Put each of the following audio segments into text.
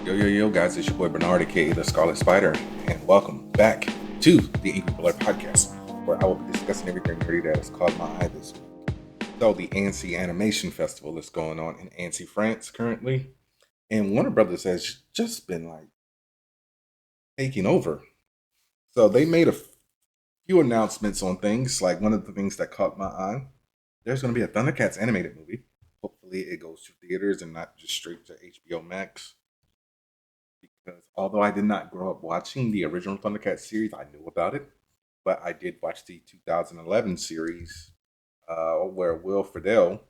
Yo, yo, yo, guys, it's your boy Bernard, aka the Scarlet Spider, and welcome back to the Angry Blerd podcast, where I will be discussing everything nerdy that has caught my eye this week. So, the Annecy Animation Festival is going on in Annecy, France currently, and Warner Brothers has just been like taking over. So, they made a few announcements on things, like one of the things that caught my eye. There's going to be a Thundercats animated movie. Hopefully, it goes to theaters and not just straight to HBO Max. Because although I did not grow up watching the original Thundercats series, I knew about it. But I did watch the 2011 series where Will Friedle,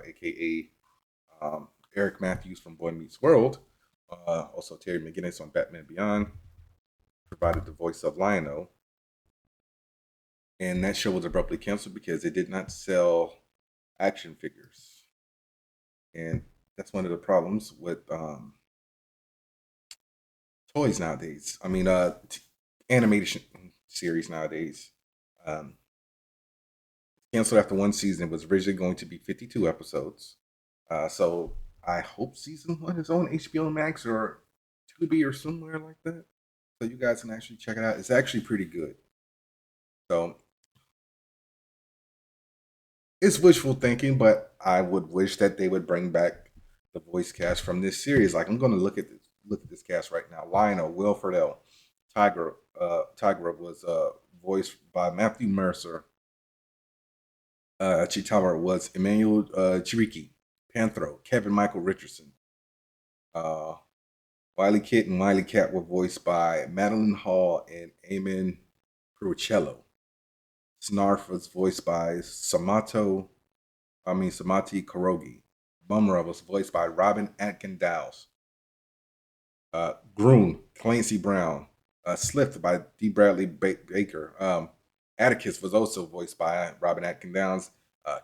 aka Eric Matthews from Boy Meets World, also Terry McGinnis on Batman Beyond, provided the voice of Lionel. And that show was abruptly canceled because it did not sell action figures. And that's one of the problems with toys nowadays. I mean, animation series nowadays. Um, Canceled after one season. It was originally going to be 52 episodes. So I hope season one is on HBO Max or Tubi or somewhere like that. So you guys can actually check it out. It's actually pretty good. So it's wishful thinking, but I would wish that they would bring back the voice cast from this series. Like I'm going to look at this cast right now. Lionel, Will Friedle, Tiger was voiced by Matthew Mercer. Chitawa was Emmanuel Chiriki, Panthro, Kevin Michael Richardson. Uh, Wiley Kit and Wiley Cat were voiced by Madeline Hall and Eamon Crucello. Snarf was voiced by Samati Karogi. Bumra was voiced by Robin Atkin Dowles. Groon, Clancy Brown. Slipped by D. Bradley Baker. Atticus was also voiced by Robin Atkin Downs.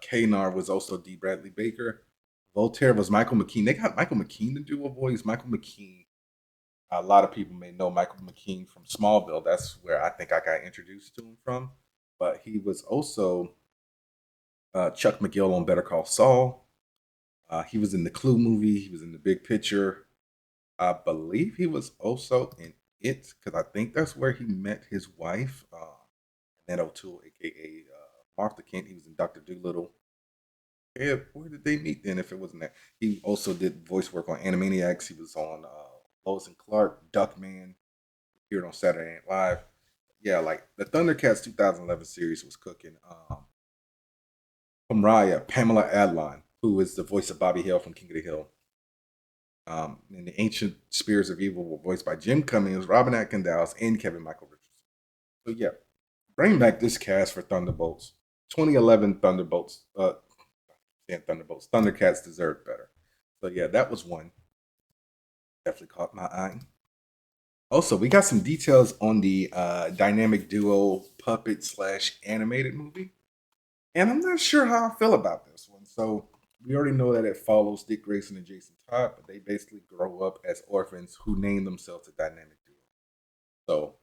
Kanar was also D. Bradley Baker. Voltaire was Michael McKean. They got Michael McKean to do a voice. Michael McKean. A lot of people may know Michael McKean from Smallville. That's where I think I got introduced to him from. But he was also Chuck McGill on Better Call Saul. He was in the Clue movie. He was in The Big Picture. I believe he was also in It because I think that's where he met his wife, Ned O'Toole, aka Martha Kent. He was in Doctor Dolittle. Yeah, where did they meet then? If it wasn't that, he also did voice work on Animaniacs. He was on Lois and Clark, Duckman. Appeared on Saturday Night Live. Yeah, like the Thundercats 2011 series was cooking. From Raya, Pamela Adlon, who is the voice of Bobby Hill from King of the Hill. And the Ancient Spears of Evil were voiced by Jim Cummings, Robin Atkin Dowles, and Kevin Michael Richardson. So yeah, bring back this cast for Thunderbolts. 2011 Thunderbolts. Thunderbolts. Thundercats deserved better. So yeah, that was one. Definitely caught my eye. Also, we got some details on the dynamic duo puppet slash animated movie. And I'm not sure how I feel about this one. So we already know that it follows Dick Grayson and Jason Todd, but they basically grow up as orphans who name themselves a dynamic duo. So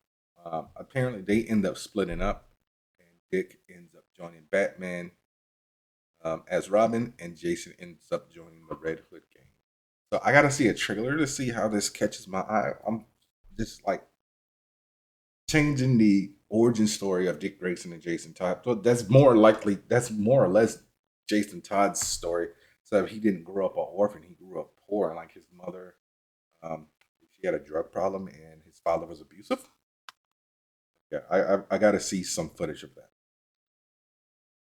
apparently they end up splitting up, and Dick ends up joining Batman as Robin, and Jason ends up joining the Red Hood gang. So I got to see a trailer to see how this catches my eye. I'm just like changing the origin story of Dick Grayson and Jason Todd. So that's more or less Jason Todd's story. So he didn't grow up an orphan, he grew up poor, and like his mother, um, she had a drug problem, and his father was abusive. Yeah, I got to see some footage of that.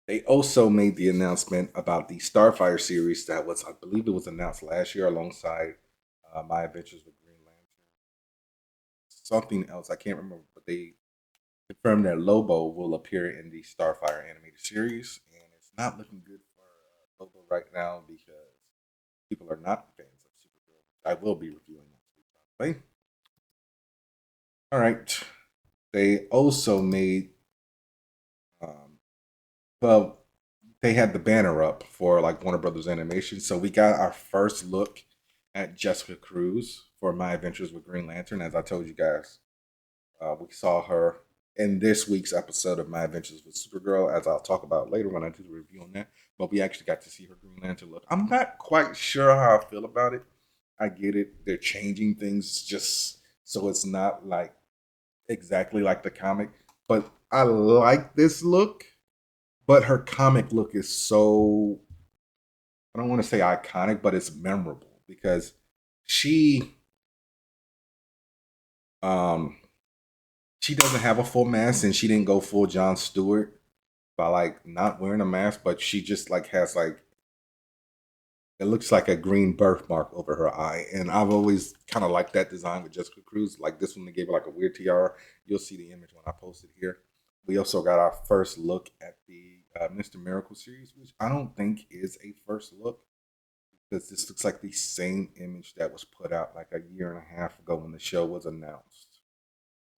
They also made the announcement about the Starfire series that was, I believe, it was announced last year alongside My Adventures with Green Lantern. Something else I can't remember, but they confirmed that Lobo will appear in the Starfire animated series, and it's not looking good for Lobo right now because people are not fans of Supergirl. I will be reviewing next week, by the way. All right. They also made, um, well, they had the banner up for like Warner Brothers Animation, so we got our first look at Jessica Cruz for My Adventures with Green Lantern. As I told you guys, we saw her in this week's episode of My Adventures with Supergirl, as I'll talk about later when I do the review on that. But we actually got to see her Green Lantern look. I'm not quite sure how I feel about it. I get it. They're changing things just so it's not like exactly like the comic. But I like this look. But her comic look is so, I don't want to say iconic, but it's memorable because she um she doesn't have a full mask and she didn't go full John Stewart by like not wearing a mask, but she just like has like, it looks like a green birthmark over her eye. And I've always kind of liked that design with Jessica Cruz. Like this one, they gave her like a weird tiara. You'll see the image when I post it here. We also got our first look at the Mr. Miracle series, which I don't think is a first look because this looks like the same image that was put out like a year and a half ago when the show was announced.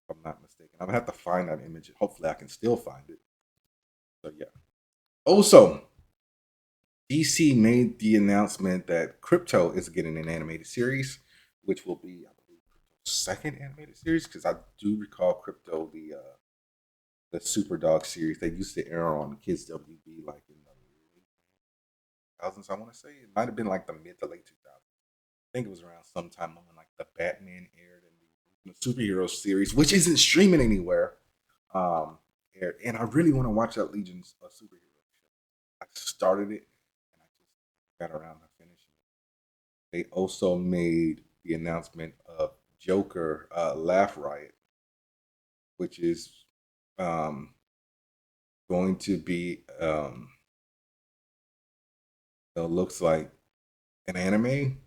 If I'm not mistaken, I'm gonna have to find that image. Hopefully, I can still find it. So yeah. Also, DC made the announcement that Crypto is getting an animated series, which will be, I believe, Crypto's second animated series. Because I do recall Crypto, the Super Dog series, they used to air on Kids WB like in the late thousands. I want to say it might have been like the mid to late 2000s. I think it was around sometime when like the Batman aired and the superhero series, which isn't streaming anywhere, aired. And I really want to watch that Legion's superhero show. I started it and I just got around to finishing it. They also made the announcement of Joker Laugh Riot, which is um, going to be, it looks like an anime.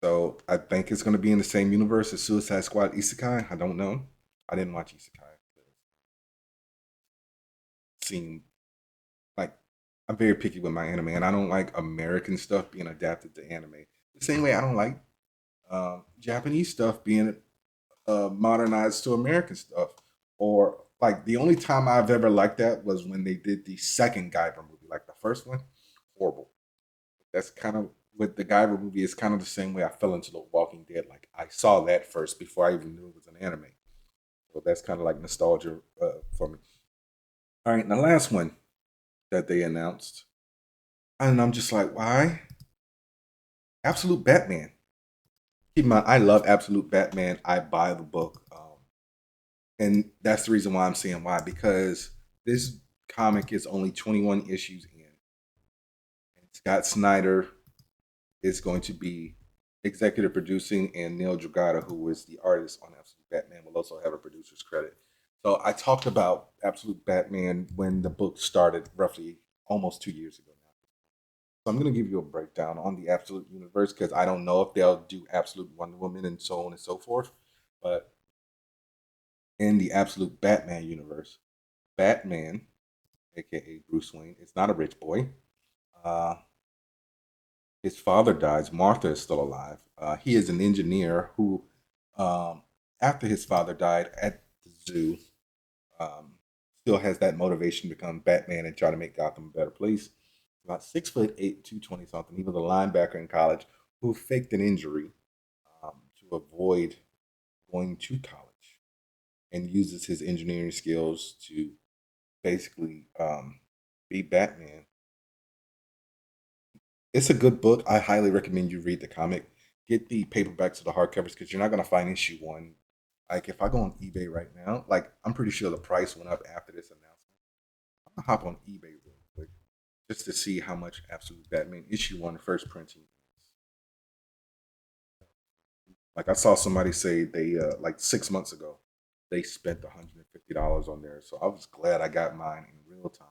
So I think it's going to be in the same universe as Suicide Squad Isekai. I don't know. I didn't watch Isekai. Seem like, I'm very picky with my anime, and I don't like American stuff being adapted to anime. The same way I don't like Japanese stuff being modernized to American stuff. Or like the only time I've ever liked that was when they did the second Guyver movie. Like the first one, horrible. That's kind of with the Guyver movie. It's kind of the same way I fell into The Walking Dead. Like I saw that first before I even knew it was an anime. So that's kind of like nostalgia for me. All right, and the last one that they announced, and I'm just like, why? Absolute Batman. Keep in mind, I love Absolute Batman. I buy the book, and that's the reason why I'm saying why, because this comic is only 21 issues in. And Scott Snyder is going to be executive producing, and Neil Dragata, who is the artist on Absolute Batman, will also have a producer's credit. So I talked about Absolute Batman when the book started, roughly almost 2 years ago now. So I'm going to give you a breakdown on the Absolute Universe because I don't know if they'll do Absolute Wonder Woman and so on and so forth. But in the Absolute Batman universe, Batman, aka Bruce Wayne, is not a rich boy. Uh, his father dies. Martha is still alive. He is an engineer who, um, after his father died at the zoo, um, still has that motivation to become Batman and try to make Gotham a better place. About 6'8", 220 something. He was a linebacker in college who faked an injury to avoid going to college and uses his engineering skills to basically be Batman. It's a good book. I highly recommend you read the comic. Get the paperbacks or the hardcovers because you're not going to find issue one. Like if I go on eBay right now, like I'm pretty sure the price went up after this announcement. I'm gonna hop on eBay real quick just to see how much Absolute Batman issue one first printing is. Like I saw somebody say they like 6 months ago they spent $150 on there, so I was glad I got mine in real time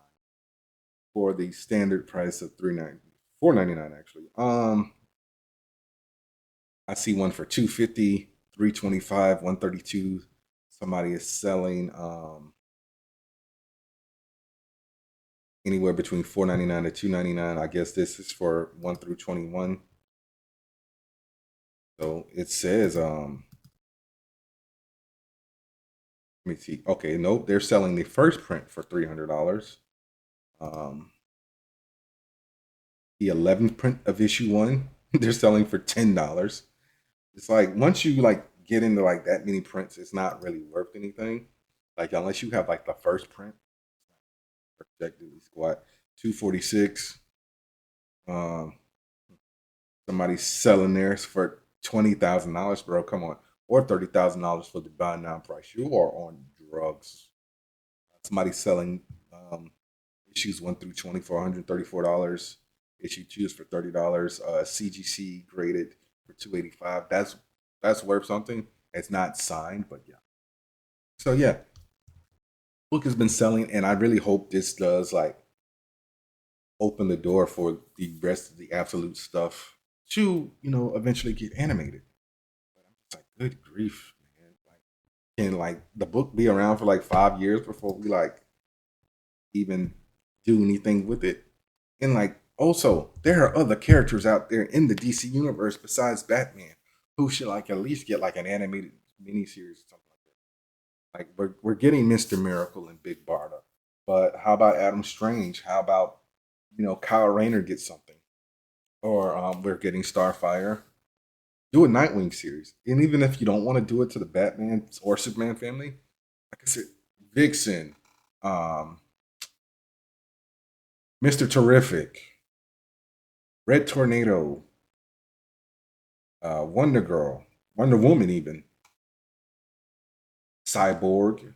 for the standard price of 4.99 actually. I see one for 250, 325, 132. Somebody is selling anywhere between 4.99 to 2.99. I guess this is for 1 through 21. So it says let me see. Okay, nope, they're selling the first print for $300. Um the 11th print of issue 1, they're selling for $10. It's like once you like get into like that many prints, it's not really worth anything. Like unless you have like the first print, projectively squat 246. Um, Somebody's selling theirs for $20,000, bro. Come on, or $30,000 for the buy now price. You are on drugs. Somebody's selling issues 1 through 20 for $134. Issue 2 is for $30. CGC graded for $285. That's worth something. It's not signed, but yeah. So yeah, book has been selling, and I really hope this does like open the door for the rest of the absolute stuff to eventually get animated. But I'm just like, good grief, man! Like, can like the book be around for like 5 years before we like even do anything with it? And like, also, there are other characters out there in the DC universe besides Batman who should like at least get like an animated miniseries or something like that. Like we're getting Mister Miracle and Big Barda, but how about Adam Strange? How about Kyle Rayner gets something, or we're getting Starfire. Do a Nightwing series, and even if you don't want to do it to the Batman or Superman family, like I said, Vixen, um, Mister Terrific, Red Tornado, Wonder Girl, Wonder Woman, even Cyborg,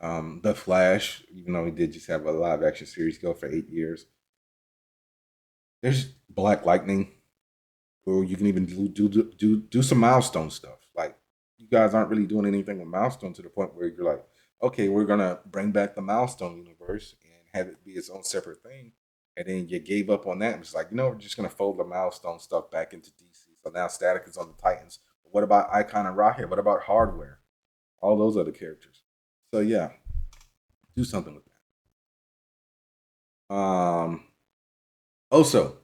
The Flash. Even though he did just have a live action series go for 8 years, there's Black Lightning, or you can even do some milestone stuff. Like you guys aren't really doing anything with milestone to the point where you're like, okay, we're gonna bring back the milestone universe and have it be its own separate thing. And then you gave up on that and it's like, we're just gonna fold the milestone stuff back into DC. So now Static is on the Titans. But what about Icon and Rocket? What about Hardware? All those other characters. So yeah, do something with that. Also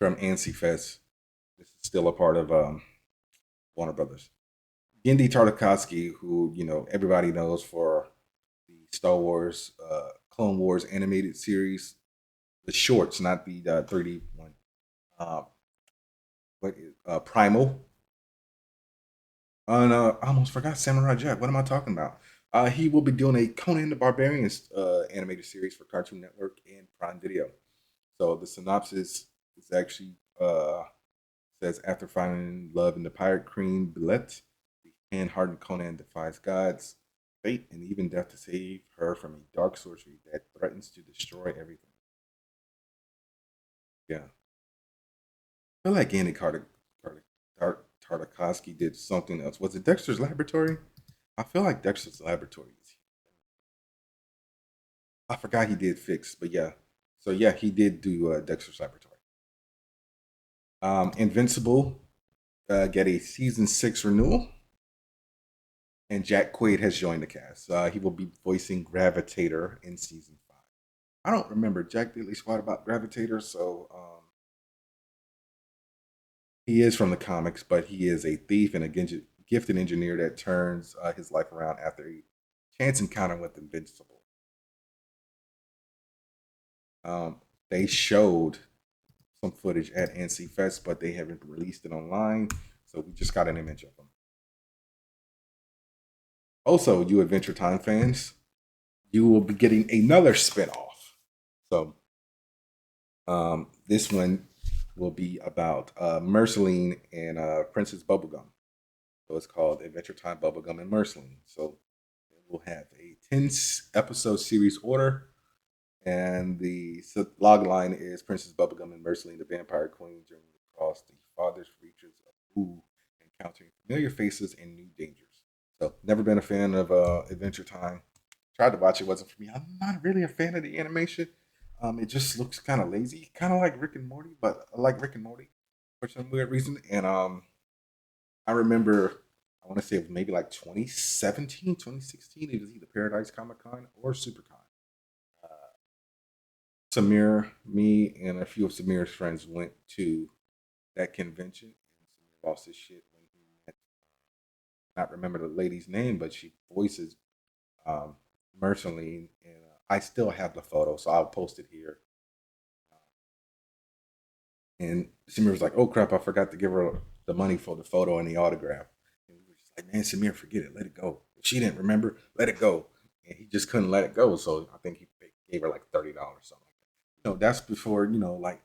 from Annecy Fest, this is still a part of Warner Brothers. Gendy Tartakovsky, who everybody knows for the Star Wars, Clone Wars animated series, the shorts, not the 3D one. Uh, what is Primal? And I almost forgot Samurai Jack. What am I talking about? He will be doing a Conan the Barbarian animated series for Cartoon Network and Prime Video. So the synopsis is actually says after finding love in the pirate queen Billet, the hand-hardened Conan defies gods, fate, and even death to save her from a dark sorcery that threatens to destroy everything. Yeah, I feel like Tartakovsky did something else. Was it Dexter's Laboratory? I feel like Dexter's Laboratory. I forgot he did Fix, but yeah. So yeah, he did do Dexter's Laboratory. Invincible get a season 6 renewal, and Jack Quaid has joined the cast. He will be voicing Gravitator in season 5. I don't remember Jack Diddley Squad about Gravitator, so he is from the comics, but he is a thief and a gifted engineer that turns his life around after a chance encounter with Invincible. They showed some footage at Annecy Fest, but they haven't released it online, so we just got an image of them. Also, you Adventure Time fans, you will be getting another spinoff. So, this one will be about Merceline and Princess Bubblegum. So it's called Adventure Time Bubblegum and Merceline. So we'll have a 10 episode series order. And the log line is Princess Bubblegum and Merceline, the Vampire Queen, journey across the farthest reaches of Boo, encountering familiar faces and new dangers. So, never been a fan of Adventure Time. Tried to watch it, wasn't for me. I'm not really a fan of the animation. It just looks kind of lazy, kind of like Rick and Morty, but I like Rick and Morty for some weird reason. And I remember, I want to say it was maybe like 2017, 2016. It was either Paradise Comic Con or SuperCon. Samir, me, and a few of Samir's friends went to that convention, and Samir lost his shit when he met. Not remember the lady's name, but she voices um, Merceline, and I still have the photo, so I'll post it here. And Samir was like, "Oh crap, I forgot to give her the money for the photo and the autograph." And we were just like, "Man, Samir, forget it, let it go." If she didn't remember, let it go, and he just couldn't let it go. So I think he gave her like $30 something like that. That's before like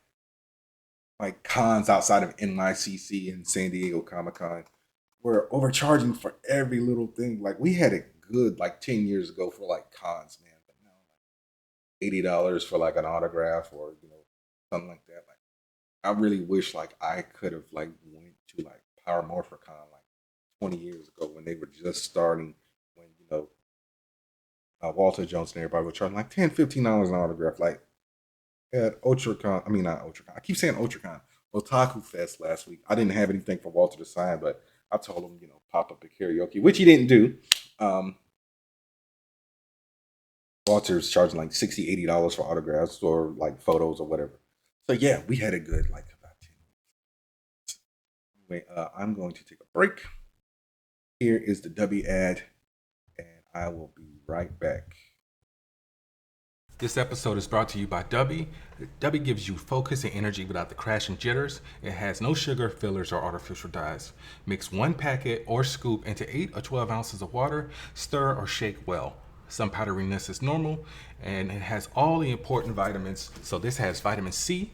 like cons outside of NYCC and San Diego Comic Con were overcharging for every little thing. Like we had it good like 10 years ago for like cons, man. But now like $80 for like an autograph or something like that. Like I really wish like I could have like went to like Power Morphicon like 20 years ago when they were just starting. When Walter Jones and everybody were charging like $10, $15 an autograph. Like at UltraCon, I mean not UltraCon. I keep saying UltraCon. Otaku Fest last week. I didn't have anything for Walter to sign, but I told him, pop up at karaoke, which he didn't do. Um, Walter's charging like $60, $80 for autographs or like photos or whatever. So yeah, we had it good like about 10 minutes. Anyway, I'm going to take a break. Here is the W ad, and I will be right back. This episode is brought to you by Dubby. Dubby gives you focus and energy without the crash and jitters. It has no sugar, fillers, or artificial dyes. Mix one packet or scoop into 8 or 12 ounces of water. Stir or shake well. Some powderiness is normal, and it has all the important vitamins. So this has vitamin C,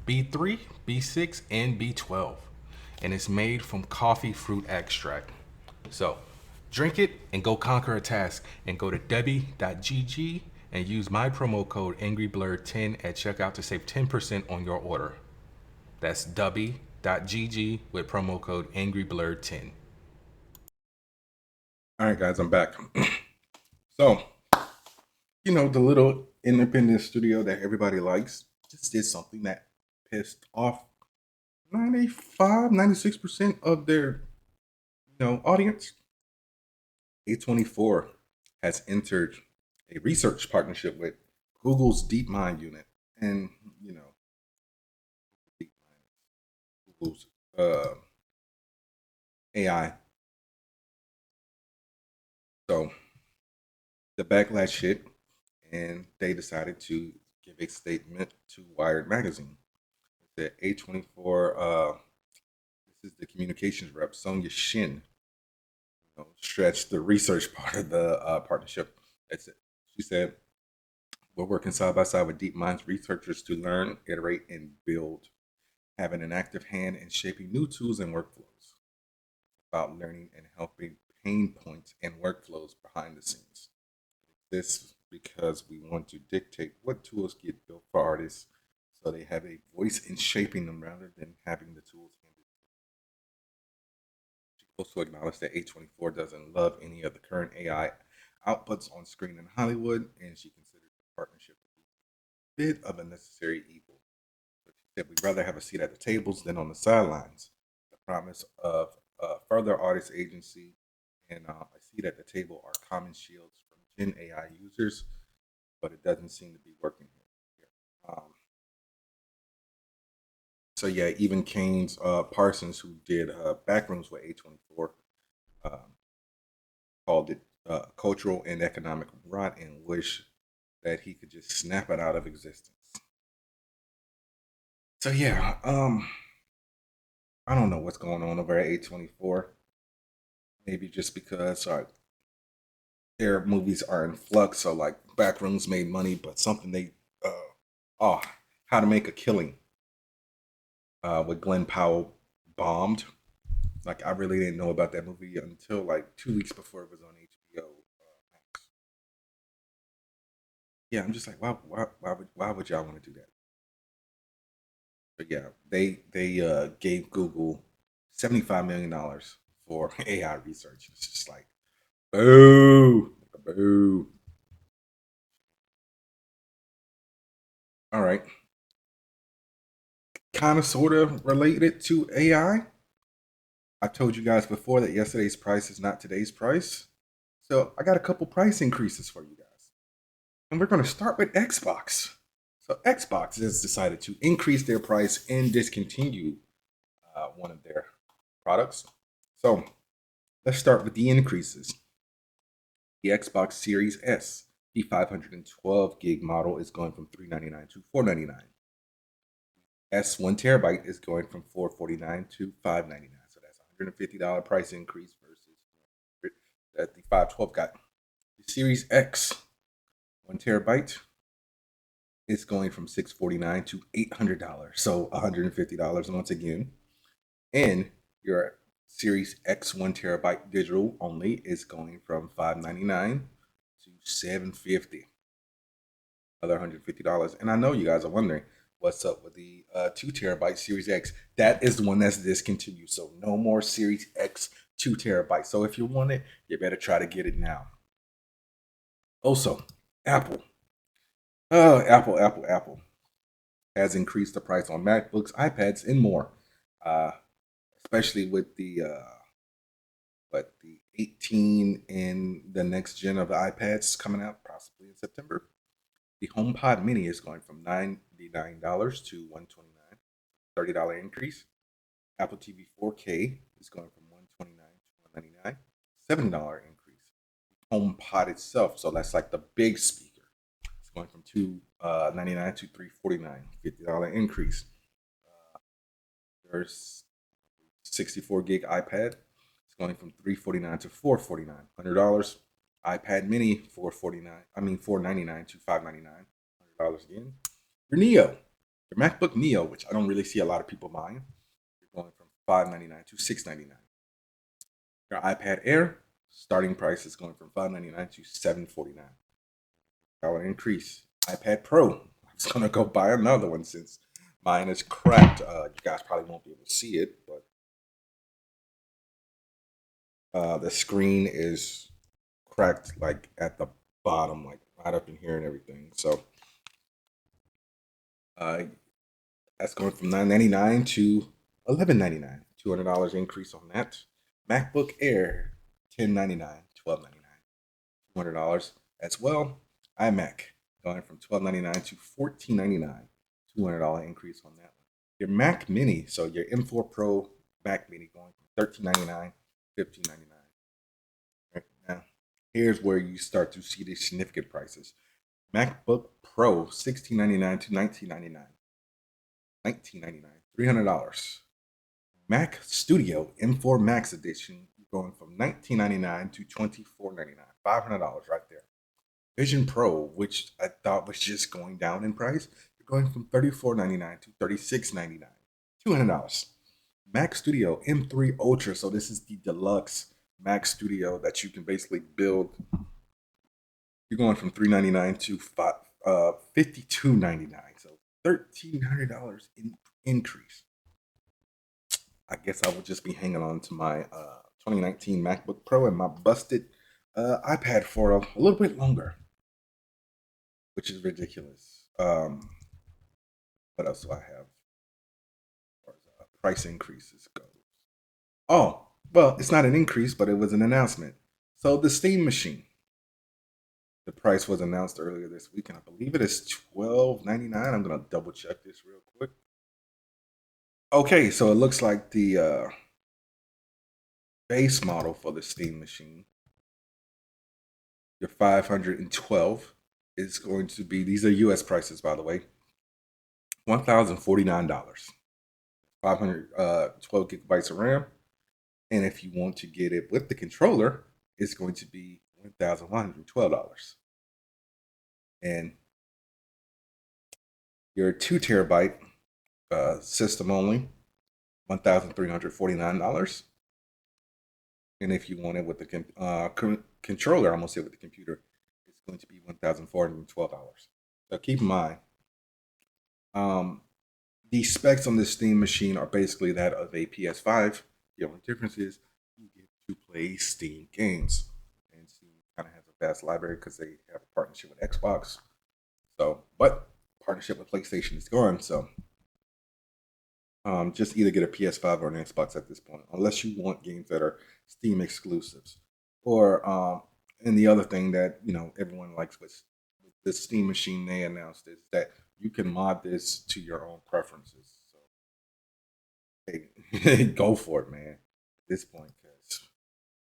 B3, B6, and B12. And it's made from coffee fruit extract. So drink it and go conquer a task, and go to debbie.gg and use my promo code angryblerd10 at checkout to save 10% on your order. That's debbie.gg with promo code angryblerd10. All right, guys, I'm back. So, the little independent studio that everybody likes just did something that pissed off 95, 96% of their, audience. A24 has entered a research partnership with Google's DeepMind unit. And, Google's AI. So the backlash hit, and they decided to give a statement to Wired Magazine. It said A24, this is the communications rep, Sonia Shin, stretched the research part of the partnership. She said, we're working side by side with DeepMind's researchers to learn, iterate, and build, having an active hand in shaping new tools and workflows, about learning and helping pain points and workflows behind the scenes. This because we want to dictate what tools get built for artists so they have a voice in shaping them rather than having the tools handed. She also acknowledged that A24 doesn't love any of the current AI outputs on screen in Hollywood, and she considers the partnership to be a bit of a necessary evil. But she said we'd rather have a seat at the tables than on the sidelines. The promise of further artist agency and a seat at the table are common shields from Gen AI users, but it doesn't seem to be working here. So yeah, even Kane's Parsons, who did Backrooms with A24, called it cultural and economic rot and wish that he could just snap it out of existence. So yeah, I don't know what's going on over at A24. Maybe just because their movies are in flux, so like Backrooms made money, but something they oh, How to Make a Killing with Glenn Powell bombed. Like I really didn't know about that movie until like 2 weeks before it was on HBO Max. Yeah, I'm just like, why would y'all want to do that? But yeah, they gave Google $75 million for AI research. It's just like, boo, boo. All right, kind of sort of related to AI. I told you guys before that yesterday's price is not today's price. So I got a couple price increases for you guys. And we're going to start with Xbox. So Xbox has decided to increase their price and discontinue one of their products. So let's start with the increases. The Xbox Series S, the 512 gig model, is going from $399 to $499. S 1 terabyte is going from $449 to $599. So that's $150 price increase versus that the 512 got. The Series X 1 terabyte It's going from $649 to $800, so $150 once again. And your Series X 1 terabyte digital only is going from $599 to $750, another $150. And I know you guys are wondering what's up with the 2 terabyte Series X. That is the one that's discontinued. So no more Series X 2 terabyte. So if you want it, you better try to get it now. Also, Apple. Apple has increased the price on MacBooks, iPads, and more. Uh, Especially with the 18 and the next gen of the iPads coming out possibly in September. The HomePod Mini is going from $99 to $129, $30 increase. Apple TV 4K is going from $129 to $199, $7 increase. HomePod itself, so that's like the big speaker, it's going from $299 to $349, $50 increase. There's 64 gig iPad. It's going from $349 to $449, $100. iPad Mini $499 to $599, $100 again. Your Neo, your MacBook Neo, which I don't really see a lot of people buying, you're going from $599 to $699. Your iPad Air starting price is going from $599 to $749, increase. iPad Pro, I'm just gonna go buy another one since mine is cracked. You guys probably won't be able to see it, but the screen is cracked like at the bottom, like right up in here and everything. So that's going from $999 to $1199, $200 increase on that. MacBook Air, $1099, $1299, $200 as well. iMac going from $1299 to $1499, $200 increase on that one. Your Mac Mini, so your M4 Pro Mac Mini going from $1399 to $1599. Right now, here's where you start to see the significant prices. MacBook Pro $1699 to $1999, $300. Mac Studio M4 Max Edition going from $1999 to $2499, $500 right there. Vision Pro, which I thought was just going down in price, you're going from $3499 to $3699, $200. Mac Studio M3 Ultra, so this is the deluxe Mac Studio that you can basically build. You're going from $399 to $5299, so $1,300 increase. I guess I will just be hanging on to my 2019 MacBook Pro and my busted iPad for a little bit longer, which is ridiculous. What else do I have as far as price increases go? Oh, well, it's not an increase, but it was an announcement. So the Steam machine, the price was announced earlier this week, and I believe it is $12.99. I'm gonna double check this real quick. Okay, so it looks like the base model for the Steam machine, your 512, is going to be, these are US prices by the way, $1,049, 512 gigabytes of RAM. And if you want to get it with the controller, it's going to be $1,112. And your 2 terabyte system only, $1,349. And if you want it with the controller, I almost said with the computer, it's going to be $1,412. So keep in mind, the specs on this Steam machine are basically that of a PS5. The only difference is you get to play Steam games, and Steam kind of has a vast library because they have a partnership with Xbox. So, but partnership with PlayStation is gone. So, just either get a PS5 or an Xbox at this point, unless you want games that are Steam exclusives. Or, and the other thing that everyone likes with the Steam machine they announced is that you can mod this to your own preferences. So, hey, go for it, man. At this point, because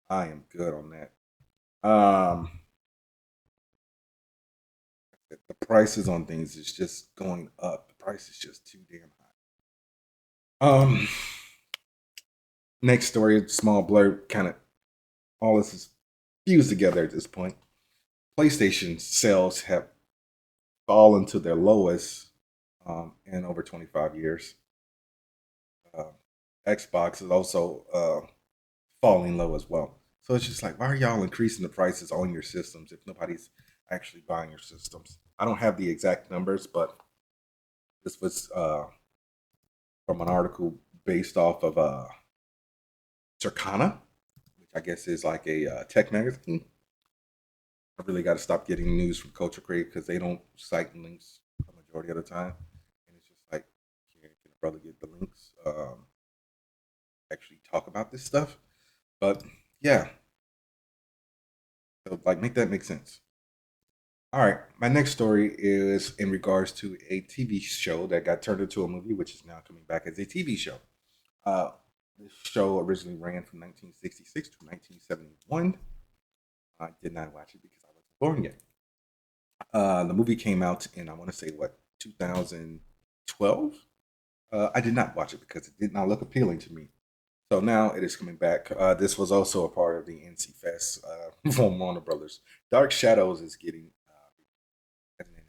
I am good on that. The prices on things is just going up. The price is just too damn high. Next story, small blurb, kind of all this is fused together at this point. PlayStation sales have fallen to their lowest in over 25 years. Uh, Xbox is also falling low as well. So it's just like, why are y'all increasing the prices on your systems if nobody's actually buying your systems? I don't have the exact numbers, but this was from an article based off of Circana, which I guess is like a tech magazine. I really got to stop getting news from Culture Crate because they don't cite links the majority of the time, and it's just like, can a brother get the links? Actually talk about this stuff, but yeah, so like make that make sense. All right, my next story is in regards to a TV show that got turned into a movie, which is now coming back as a TV show. Uh, this show originally ran from 1966 to 1971. I did not watch it because I wasn't born yet. The movie came out in, I want to say, what, 2012? I did not watch it because it did not look appealing to me. So now it is coming back. This was also a part of the NC Fest from Warner Brothers. Dark Shadows is getting as an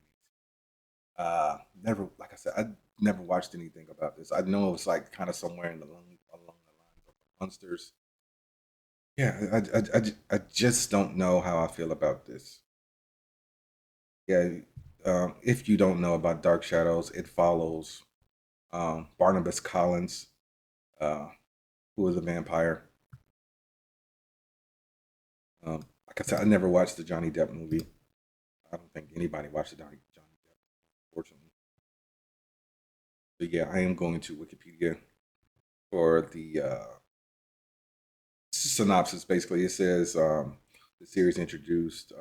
anime. Never, like I said, I never watched anything about this. I know it's like kind of somewhere in the along the lines of monsters. Yeah, I just don't know how I feel about this. Yeah, if you don't know about Dark Shadows, it follows Barnabas Collins, uh, who is a vampire. Like I said, I never watched the Johnny Depp movie. I don't think anybody watched the Johnny Depp, unfortunately. But yeah, I am going to Wikipedia for the synopsis. Basically, it says the series introduced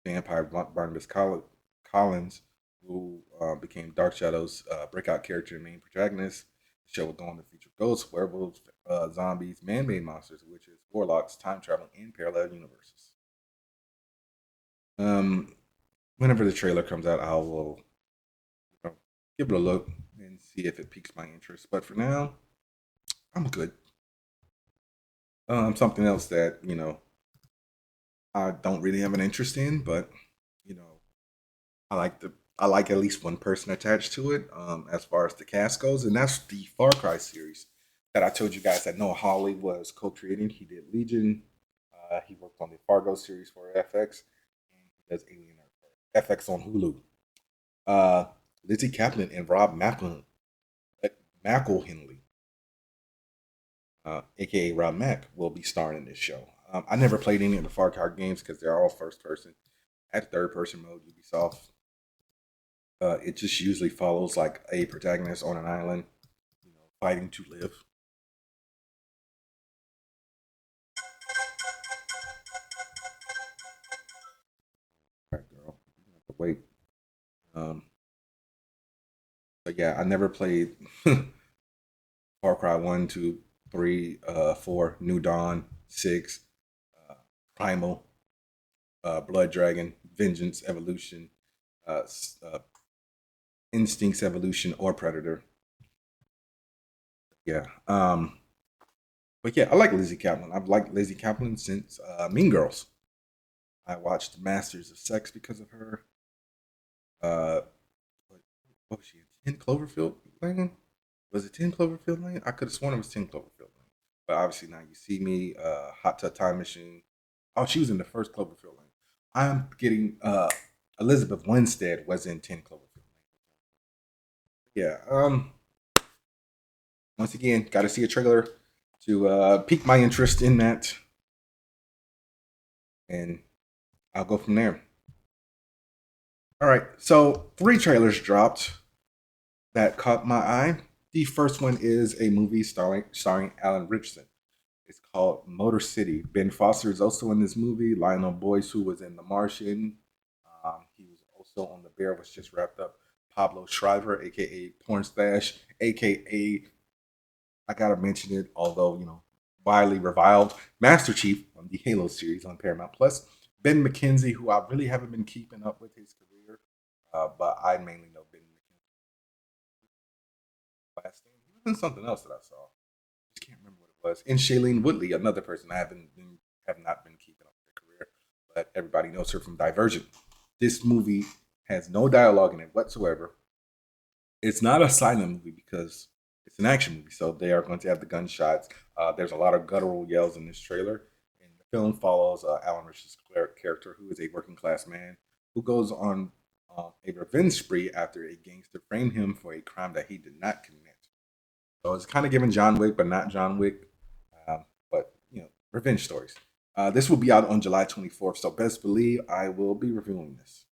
vampire Barnabas Collins, who became Dark Shadow's breakout character and main protagonist. The show will go on to feature ghosts, werewolves, zombies, man-made monsters, witches, warlocks, time travel, and parallel universes. Um, Whenever the trailer comes out, I will give it a look and see if it piques my interest. But for now, I'm good. Something else that I don't really have an interest in, but you know I like at least one person attached to it. As far as the cast goes, and that's the Far Cry series that I told you guys that Noah Hawley was co-creating. He did Legion. He worked on the Fargo series for FX, and he does Alien Earth FX on Hulu. Uh, Lizzie Kaplan and Rob McElhenney, aka Rob Mack, will be starring in this show. I never played any of the Far Cry games because they're all first person. At third person mode, Ubisoft, it just usually follows like a protagonist on an island, fighting to live. All right, girl, you have to wait. Um, but yeah, I never played Far Cry 1, 2, 3, 4, New Dawn, 6, uh, Primal, Blood Dragon, Vengeance, Evolution, Instincts, Evolution, or Predator. Yeah. But yeah, I like Lizzie Kaplan. I've liked Lizzie Kaplan since Mean Girls. I watched Masters of Sex because of her. Uh, what was she in? 10 Cloverfield Lane? Was it 10 Cloverfield Lane? I could have sworn it was 10 Cloverfield Lane. But obviously now you see me, Hot Tub Time Machine. Oh, she was in the first Cloverfield Lane. I'm getting Elizabeth Winstead was in 10 Cloverfield Lane. Yeah. Once again, got to see a trailer to pique my interest in that, and I'll go from there. All right. So three trailers dropped that caught my eye. The first one is a movie starring Alan Richardson. It's called Motor City. Ben Foster is also in this movie. Lionel Boyce, who was in The Martian, he was also on The Bear, was just wrapped up. Pablo Schreiber, aka Porn Stash, aka I gotta mention it, although widely reviled, Master Chief from the Halo series on Paramount Plus. Ben McKenzie, who I really haven't been keeping up with his career, but I mainly know Ben McKenzie last name. He was in something else that I saw. Just can't remember what it was. And Shailene Woodley, another person I have not been keeping up with her career, but everybody knows her from Divergent. This movie has no dialogue in it whatsoever. It's not a silent movie because it's an action movie, so they are going to have the gunshots. There's a lot of guttural yells in this trailer, and the film follows Alan Rich's character, who is a working class man who goes on a revenge spree after a gangster framed him for a crime that he did not commit. So it's kind of giving John Wick, but not John Wick. But revenge stories. This will be out on July 24th, so best believe I will be reviewing this.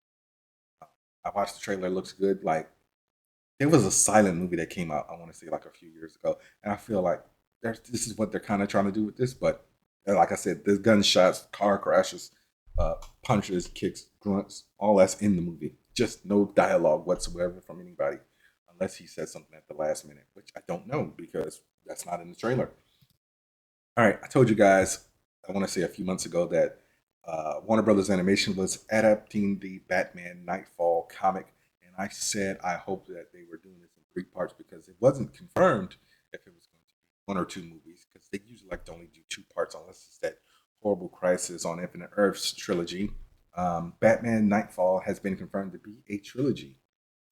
I watched the trailer; it looks good. Like there was a silent movie that came out, I want to say like a few years ago, and I feel like this is what they're kind of trying to do with this. But like I said, there's gunshots, car crashes, punches, kicks, grunts, all that's in the movie. Just no dialogue whatsoever from anybody, unless he said something at the last minute, which I don't know because that's not in the trailer. All right, I told you guys, I want to say a few months ago that Warner Brothers Animation was adapting the Batman Knightfall comic, and I said I hoped that they were doing this in 3 parts because it wasn't confirmed if it was going to be 1 or 2 movies because they usually like to only do 2 parts unless it's that horrible Crisis on Infinite Earths trilogy. Batman Knightfall has been confirmed to be a trilogy,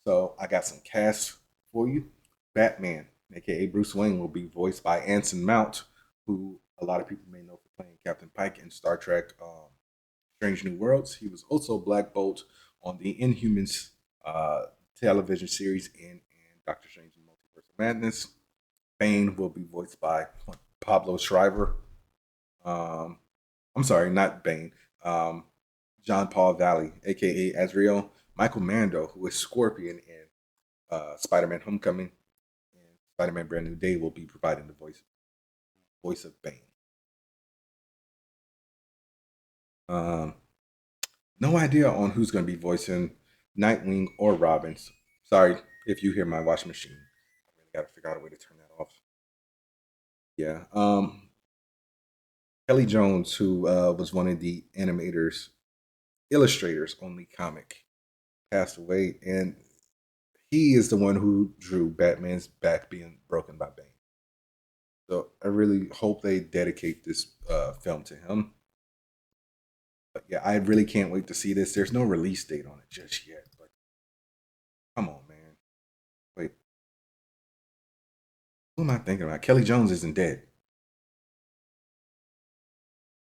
so I got some cast for you. Batman, aka Bruce Wayne, will be voiced by Anson Mount, who a lot of people may know for playing Captain Pike in Star Trek Strange New Worlds. He was also Black Bolt on the Inhumans television series and Doctor Strange in Multiverse of Madness. Bane will be voiced by Pablo Schreiber. I'm sorry, not Bane. John Paul Valley, aka Azrael. Michael Mando, who is Scorpion in Spider-Man: Homecoming and Spider-Man: Brand New Day, will be providing the voice of Bane. Um, no idea on who's going to be voicing Nightwing or Robins. Sorry if you hear my washing machine. I really got to figure out a way to turn that off. Yeah. Kelly Jones, who was one of the illustrators on the comic, passed away, and he is the one who drew Batman's back being broken by Bane. So I really hope they dedicate this film to him. But yeah, I really can't wait to see this. There's no release date on it just yet. But come on, man. Wait, who am I thinking about? Kelly Jones isn't dead.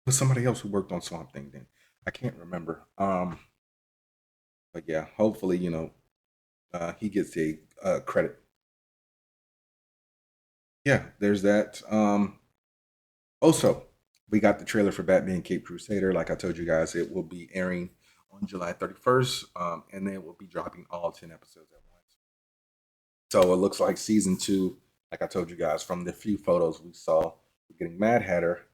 It was somebody else who worked on Swamp Thing then. I can't remember. But yeah, hopefully, he gets a credit. Yeah, there's that. Also, we got the trailer for Batman Cape Crusader. Like I told you guys, it will be airing on July 31st, and then we'll be dropping all 10 episodes at once. So it looks like season 2, like I told you guys, from the few photos we saw, we're getting Mad Hatter,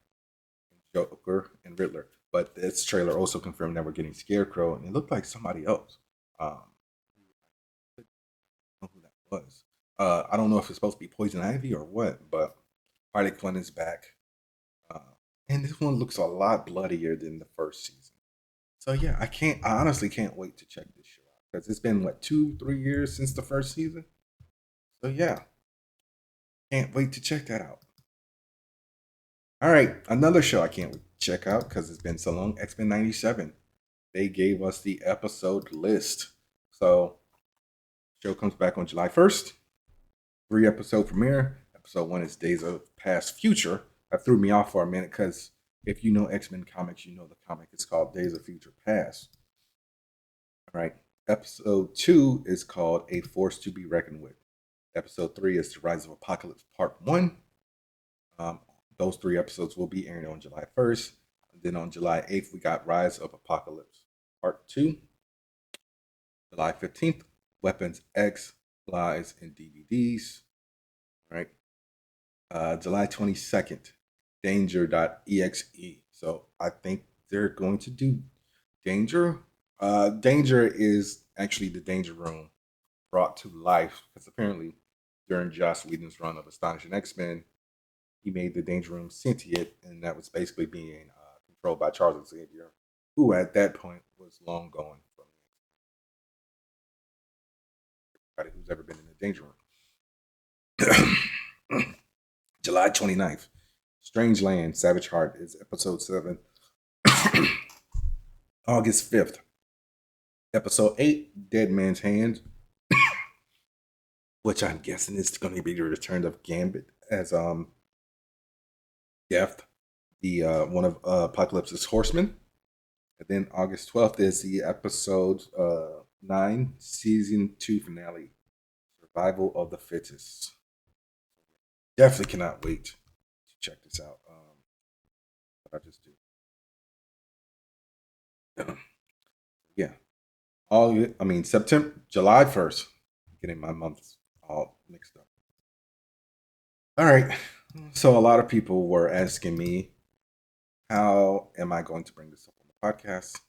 Joker, and Riddler. But this trailer also confirmed that we're getting Scarecrow, and it looked like somebody else. I don't know who that was. I don't know if it's supposed to be Poison Ivy or what, but Harley Quinn is back. Uh, and this one looks a lot bloodier than the first season. So yeah, I honestly can't wait to check this show out because it's been what 2, 3 years since the first season. So yeah, can't wait to check that out. All right, another show I can't wait to check out because it's been so long. X-Men '97. They gave us the episode list. So show comes back on July 1st. 3 episode premiere. Episode 1 is Days of Past Future. That threw me off for a minute because if you know X-Men comics, you know the comic is called Days of Future Past. All right. Episode 2 is called A Force to Be Reckoned With. Episode 3 is The Rise of Apocalypse Part 1. Those 3 episodes will be airing on July 1st. And then on July 8th, we got Rise of Apocalypse Part 2. July 15th, Weapons X, Lies, and DVDs. All right. July 22nd, Danger.exe. So I think they're going to do Danger. Danger is actually the Danger Room brought to life because apparently during Joss Whedon's run of Astonishing X-Men, he made the Danger Room sentient, and that was basically being controlled by Charles Xavier, who at that point was long gone from everybody who's ever been in the Danger Room. July 29th, Strange Land, Savage Heart is episode 7. August 5th, Episode 8, Dead Man's Hand, which I'm guessing is going to be the return of Gambit as Death, the one of Apocalypse's horsemen. And then August 12th is the episode 9, season 2 finale, Survival of the Fittest. Definitely cannot wait to check this out. What I just do. Yeah. September, July 1st. Getting my months all mixed up. All right. So a lot of people were asking me, how am I going to bring this up on the podcast?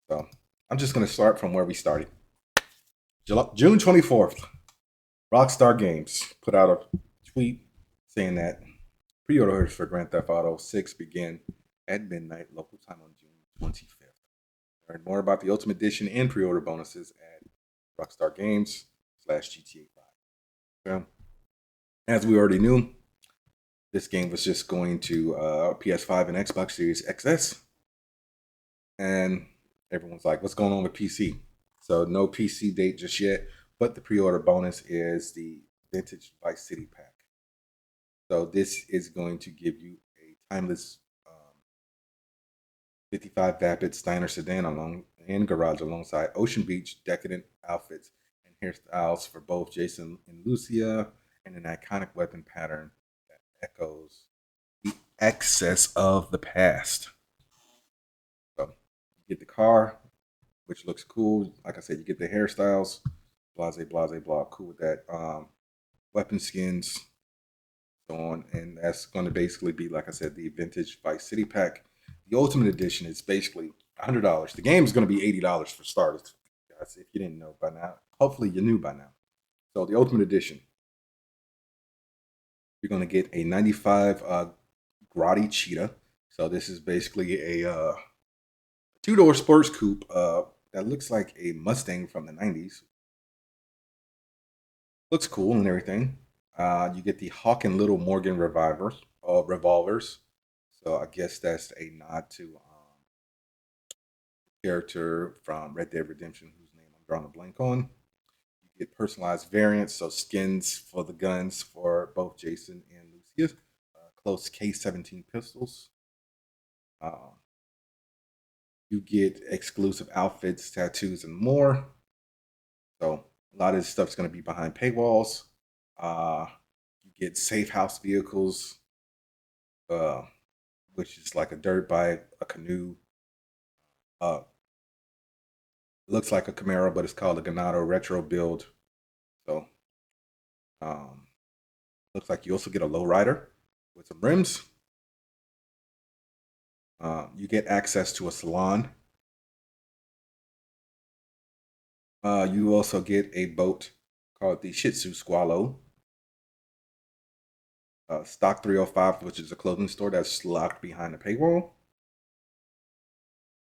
So I'm just going to start from where we started. June 24th, Rockstar Games put out a tweet saying that pre-orders for Grand Theft Auto 6 begin at midnight local time on June 25th. Learn more about the Ultimate Edition and pre-order bonuses at Rockstar Games /GTA 5. As we already knew, this game was just going to PS5 and Xbox Series XS. And everyone's like, what's going on with PC? So no PC date just yet, but the pre-order bonus is the Vintage Vice City pack. So this is going to give you a timeless 55 Vapid Steiner sedan in garage alongside Ocean Beach decadent outfits and hairstyles for both Jason and Lucia, and an iconic weapon pattern that echoes the excess of the past. So you get the car, which looks cool. Like I said, you get the hairstyles, blase, blase, blah, cool with that. Weapon skins, so on, and that's going to basically be, like I said, the Vintage Vice City pack. The Ultimate Edition is basically $100. The game is going to be $80 for starters, guys. If you didn't know by now, hopefully you knew by now. So the Ultimate Edition, you're going to get a 95 Grotti Cheetah. So this is basically a two-door sports coupe that looks like a Mustang from the 90s. Looks cool and everything. You get the Hawk and Little Morgan revolvers. So I guess that's a nod to character from Red Dead Redemption, whose name I'm drawing a blank on. You get personalized variants, so skins for the guns for both Jason and Lucia. Close K17 pistols. You get exclusive outfits, tattoos, and more. So a lot of this stuff's going to be behind paywalls. You get safe house vehicles, which is like a dirt bike, a canoe. Uh, looks like a Camaro, but it's called a Ganado Retro build. So, looks like you also get a lowrider with some rims. You get access to a salon. You also get a boat called the Shih Tzu Squallow. Stock 305, which is a clothing store that's locked behind a paywall.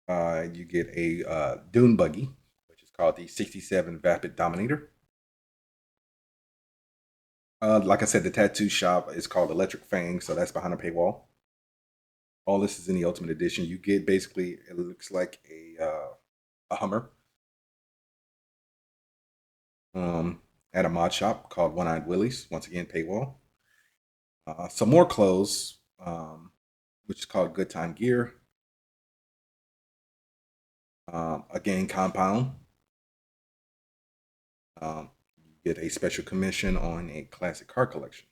You get a dune buggy, which is called the 67 Vapid Dominator. Like I said, the tattoo shop is called Electric Fang, so that's behind a paywall. All this is in the Ultimate Edition. You get basically, it looks like a Hummer at a mod shop called One Eyed Willie's. Once again, paywall. Some more clothes, which is called Good Time Gear. A gang compound. You get a special commission on a classic car collection.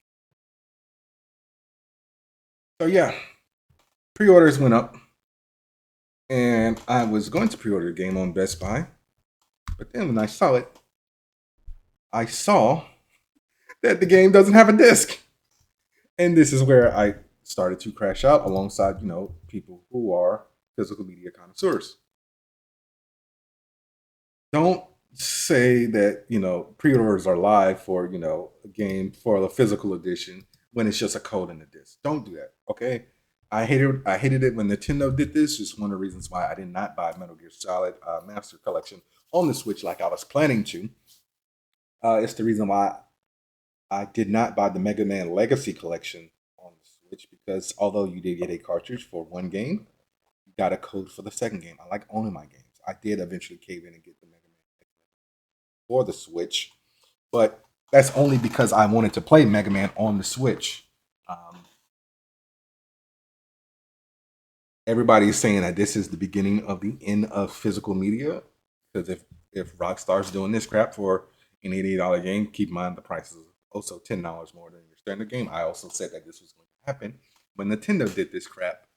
So yeah, pre-orders went up, and I was going to pre-order the game on Best Buy, but then when I saw it, I saw that the game doesn't have a disc, and this is where I started to crash out alongside people who are physical media connoisseurs. Don't say that pre-orders are live for a game for the physical edition when it's just a code in the disc. Don't do that, okay? I hated it when Nintendo did this. It's one of the reasons why I did not buy Metal Gear Solid Master Collection on the Switch like I was planning to. It's the reason why I did not buy the Mega Man Legacy Collection on the Switch, because although you did get a cartridge for one game, you got a code for the second game. I like owning my games. I did eventually cave in and get the Mega Man for the Switch, but that's only because I wanted to play Mega Man on the Switch. Um, Everybody is saying that this is the beginning of the end of physical media, because if Rockstar's doing this crap for an $88 game, keep in mind the price is also $10 more than your standard game. I also said that this was going to happen when Nintendo did this crap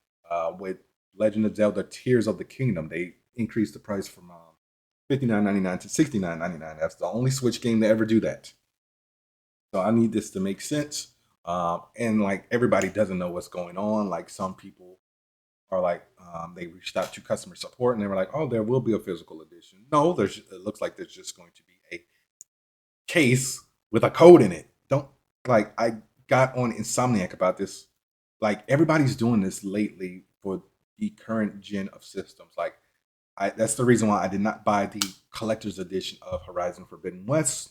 with Legend of Zelda: Tears of the Kingdom. They increased the price from $59.99 to $69.99. That's the only Switch game to ever do that. So I need this to make sense. And like everybody doesn't know what's going on. Like some people are like, they reached out to customer support and they were like, "Oh, there will be a physical edition." No, there's. It looks like there's just going to be a case with a code in it. Don't like. I got on Insomniac about this. Like everybody's doing this lately for the current gen of systems. Like that's the reason why I did not buy the collector's edition of Horizon Forbidden West.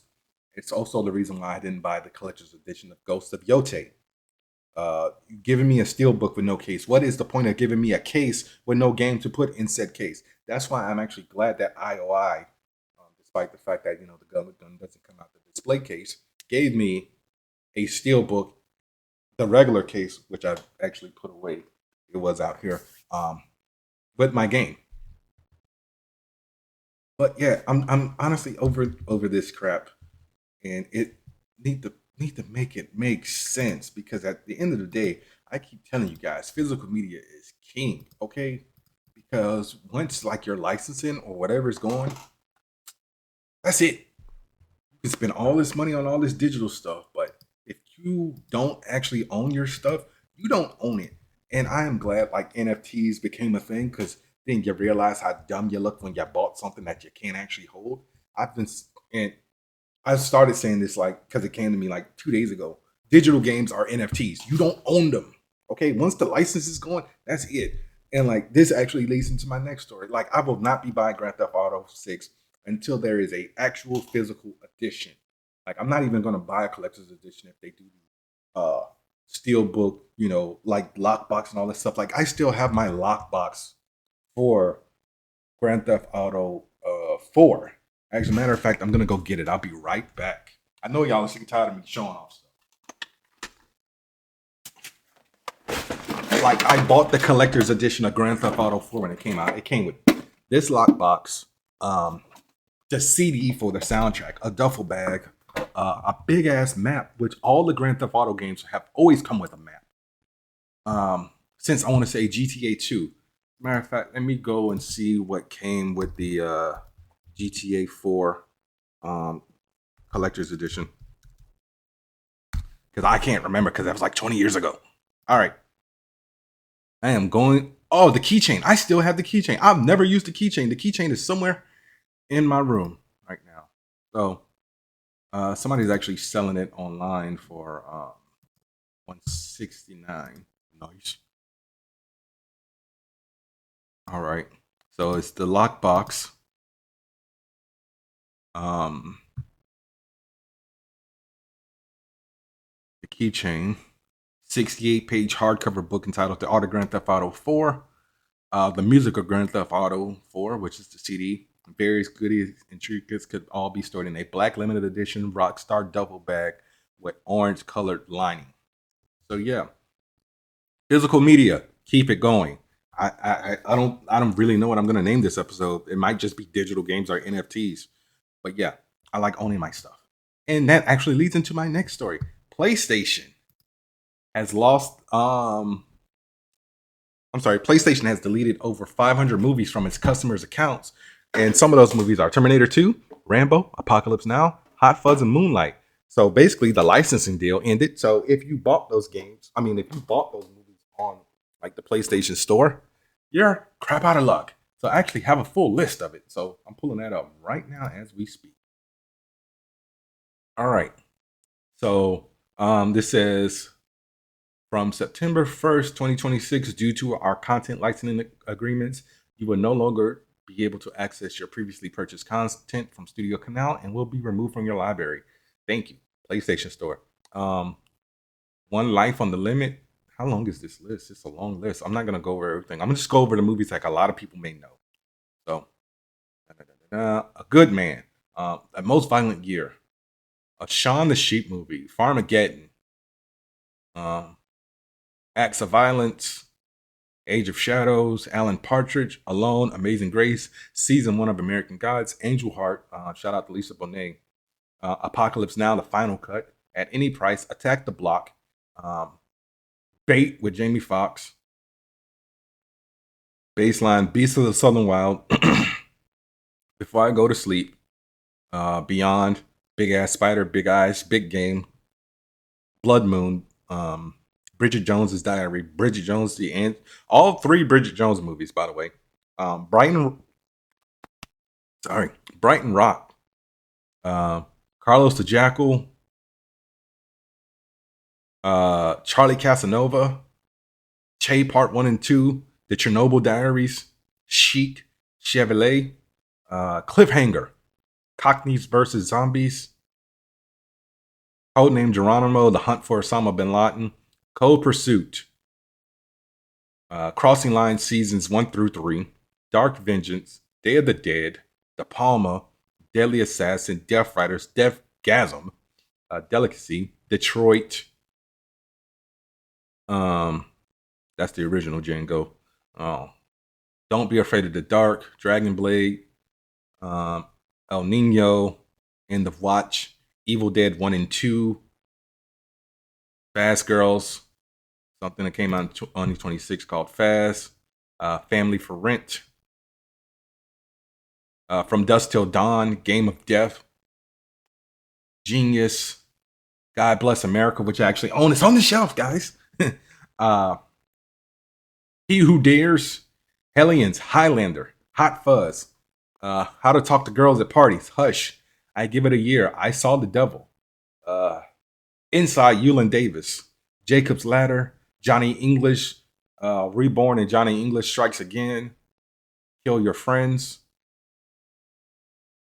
It's also the reason why I didn't buy the collector's edition of Ghost of Yote. Giving me a steel book with no case. What is the point of giving me a case with no game to put in said case? That's why I'm actually glad that IOI, despite the fact that the gun doesn't come out the display case, gave me a steel book, the regular case, which I actually put away. It was out here with my game. But yeah, I'm honestly over this crap, and it need to make it make sense, because at the end of the day, I keep telling you guys, physical media is king, okay? Because once like your licensing or whatever is going, that's it. You can spend all this money on all this digital stuff, but if you don't actually own your stuff, you don't own it. And I am glad like NFTs became a thing, because then you realize how dumb you look when you bought something that you can't actually hold. I've been and I started saying this like because it came to me like 2 days ago. Digital games are NFTs. You don't own them. Okay, once the license is gone, that's it. And like this actually leads into my next story. Like I will not be buying Grand Theft Auto 6 until there is a actual physical edition. Like I'm not even gonna buy a collector's edition if they do uh steel book, like lockbox and all this stuff. Like I still have my lockbox for Grand Theft Auto 4. As a matter of fact, I'm gonna go get it. I'll be right back. I know y'all are sick and tired of me showing off stuff. Like I bought the collector's edition of Grand Theft Auto 4 when it came out. It came with this lockbox, the CD for the soundtrack, a duffel bag, a big ass map, which all the Grand Theft Auto games have always come with a map. Since I want to say GTA 2. Matter of fact, let me go and see what came with the GTA 4 collector's edition, because I can't remember, because that was like 20 years ago. All right. I am going. Oh, the keychain. I still have the keychain. I've never used the keychain. The keychain is somewhere in my room right now. So somebody's actually selling it online for $169. Nice. All right. So it's the lockbox. The keychain, 68-page hardcover book entitled The Art of Grand Theft Auto 4, the music of Grand Theft Auto 4, which is the CD. Various goodies and trinkets could all be stored in a black limited edition Rockstar duffel bag with orange colored lining. So yeah, physical media, keep it going. I don't really know what I'm gonna name this episode. It might just be digital games or NFTs. But yeah, I like owning my stuff. And that actually leads into my next story. PlayStation has lost PlayStation has deleted over 500 movies from its customers' accounts. And some of those movies are Terminator 2, Rambo, Apocalypse Now, Hot Fuzz, and Moonlight. So basically the licensing deal ended. So if you bought those if you bought those movies on like the PlayStation Store, you're crap out of luck. So I actually have a full list of it. So I'm pulling that up right now as we speak. All right. So this says from September 1st, 2026, due to our content licensing agreements, you will no longer be able to access your previously purchased content from Studio Canal and will be removed from your library. Thank you, PlayStation Store. One Life on the Limit. How long is this list? It's a long list. I'm not gonna go over everything. I'm gonna just go over the movies like a lot of people may know. So A Good Man, A Most Violent Year, a Shaun the Sheep movie, Farmageddon, um, Acts of Violence, Age of Shadows, Alan Partridge, Alone, Amazing Grace, Season 1 of American Gods, Angel Heart, shout out to Lisa Bonet, Apocalypse Now, the final cut, At Any Price, Attack the Block, um, Bait with Jamie Foxx, Baseline, Beasts of the Southern Wild, Before I Go to Sleep, Beyond, Big Ass Spider, Big Eyes, Big Game, Blood Moon, Bridget Jones's Diary, Bridget Jones, the Ant, all three Bridget Jones movies, by the way. Brighton, sorry, Brighton Rock, uh, Carlos the Jackal, Charlie Casanova, Che Part 1 and 2, The Chernobyl Diaries, Chic, Chevrolet, Cliffhanger, Cockneys versus Zombies, Codename Geronimo, The Hunt for Osama bin Laden, Cold Pursuit, Crossing Lines Seasons 1 through 3, Dark Vengeance, Day of the Dead, De Palma, Deadly Assassin, Death Riders, Death Gasm, Delicacy, Detroit, that's the original Django. Don't Be Afraid of the Dark, Dragon Blade, El Nino, End of Watch, Evil Dead 1 and 2, Fast Girls, something that came out in 2026 called Fast, Family for Rent, From Dusk Till Dawn, Game of Death, Genius, God Bless America, which I actually own. It's on the shelf, guys. He Who Dares, Hellions, Highlander, Hot Fuzz, How to Talk to Girls at Parties, Hush, I Give It a Year, I Saw the Devil, Inside Llewyn Davis, Jacob's Ladder, Johnny English, Reborn and Johnny English Strikes Again, Kill Your Friends,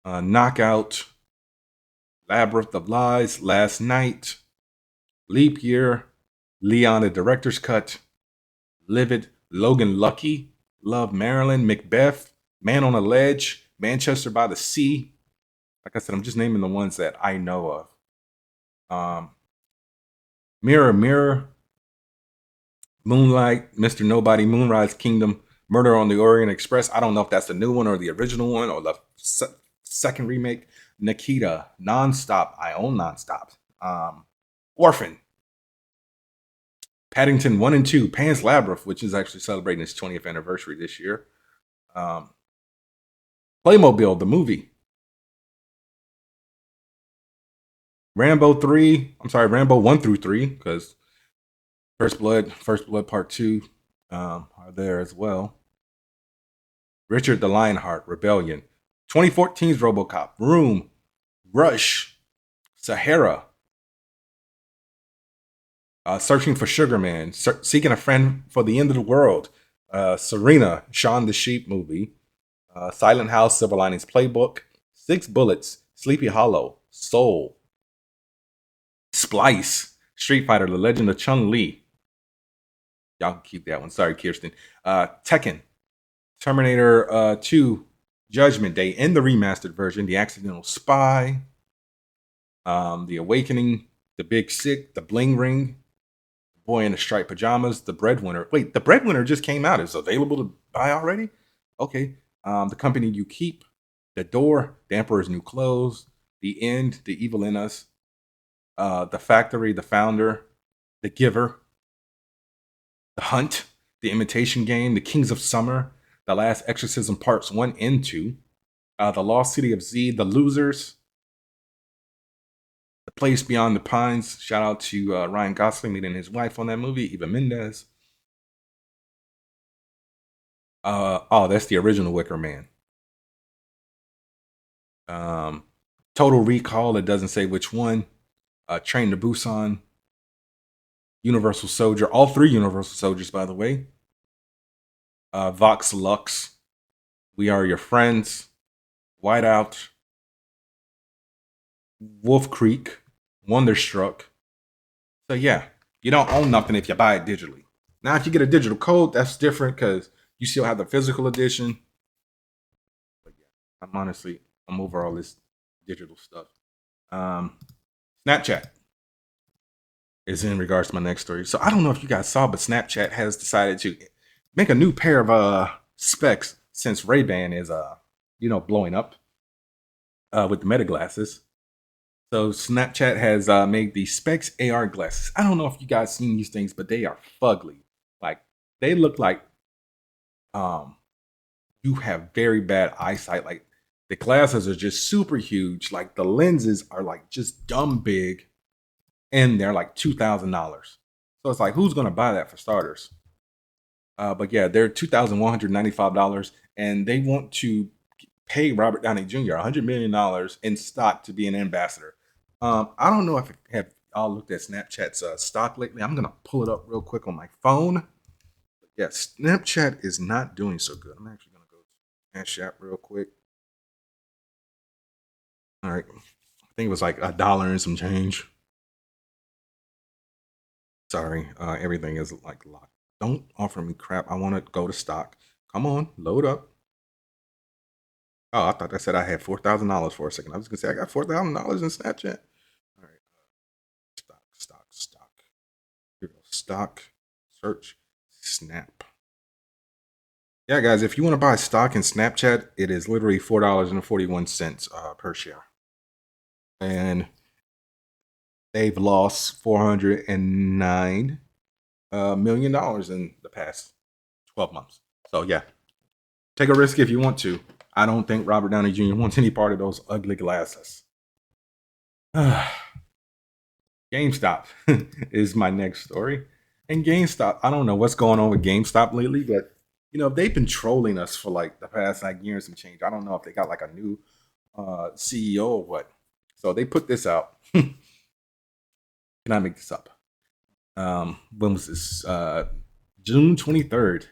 Knockout, Labyrinth of Lies, Last Night, Leap Year, Leon the Director's Cut, Livid, Logan Lucky, Love Maryland, Macbeth, Man on a Ledge, Manchester by the Sea. Like I said, I'm just naming the ones that I know of. Mirror, Mirror, Moonlight, Mr. Nobody, Moonrise Kingdom, Murder on the Orient Express. I don't know if that's the new one or the original one or the second remake. Nikita, Nonstop. I own Nonstop. Orphan, Paddington 1 and 2, Pan's Labyrinth, which is actually celebrating its 20th anniversary this year. Playmobil, the movie. Rambo 1 through 3, because First Blood Part 2 are there as well. Richard the Lionheart, Rebellion. 2014's RoboCop, Room, Rush, Sahara, Searching for Sugar Man, Seeking a Friend for the End of the World, Serena, Shaun the Sheep movie, Silent House, Silver Linings Playbook, Six Bullets, Sleepy Hollow, Soul, Splice, Street Fighter, The Legend of Chun-Li. Y'all can keep that one. Sorry, Kirsten. Tekken, Terminator 2, Judgment Day, in the remastered version, The Accidental Spy, The Awakening, The Big Sick, The Bling Ring, Boy in the Striped Pajamas, The Breadwinner. Wait, The Breadwinner just came out. It's available to buy already? Okay. The Company You Keep, The Door, The Emperor's New Clothes, The End, The Evil in Us, The Factory, The Founder, The Giver, The Hunt, The Imitation Game, The Kings of Summer, The Last Exorcism Parts 1 and 2, The Lost City of Z, The Losers, The Place Beyond the Pines. Shout out to Ryan Gosling meeting his wife on that movie, Eva Mendes. That's the original Wicker Man. Total Recall, it doesn't say which one. Train to Busan, Universal Soldier, all three Universal Soldiers, by the way. Vox Lux, We Are Your Friends, Whiteout, Wolf Creek, Wonderstruck. So yeah, you don't own nothing if you buy it digitally. Now, if you get a digital code, that's different because you still have the physical edition. But yeah, I'm over all this digital stuff. Um, Snapchat is in regards to my next story. So I don't know if you guys saw, but Snapchat has decided to make a new pair of specs since Ray-Ban is blowing up with the Meta glasses. So Snapchat has made the Specs AR glasses. I don't know if you guys seen these things, but they are fugly. Like they look like um you have very bad eyesight. Like the glasses are just super huge. Like the lenses are like just dumb big, and they're like $2,000. So it's like, who's gonna buy that for starters? But yeah, they're $2,195, and they want to pay Robert Downey Jr. $100 million in stock to be an ambassador. I don't know if have y'all looked at Snapchat's stock lately. I'm gonna pull it up real quick on my phone. Yeah, Snapchat is not doing so good. I'm actually gonna go to Snapchat real quick. All right, I think it was like $1 and some change. Sorry, everything is like locked. Don't offer me crap. I want to go to stock. Come on, load up. Oh, I thought that said I had $4,000 for a second. I was gonna say I got $4,000 in Snapchat. All right, stock. Here we go. Stock. Search. Snap. Yeah, guys, if you want to buy stock in Snapchat, it is literally $4.41 per share, and they've lost $409 million in the past 12 months. So yeah, take a risk if you want to. I don't think Robert Downey Jr. wants any part of those ugly glasses. GameStop is my next story. And GameStop, I don't know what's going on with GameStop lately, but they've been trolling us for like the past like year and some change. I don't know if they got like a new CEO or what. So they put this out. Can I make this up? When was this? June 23rd.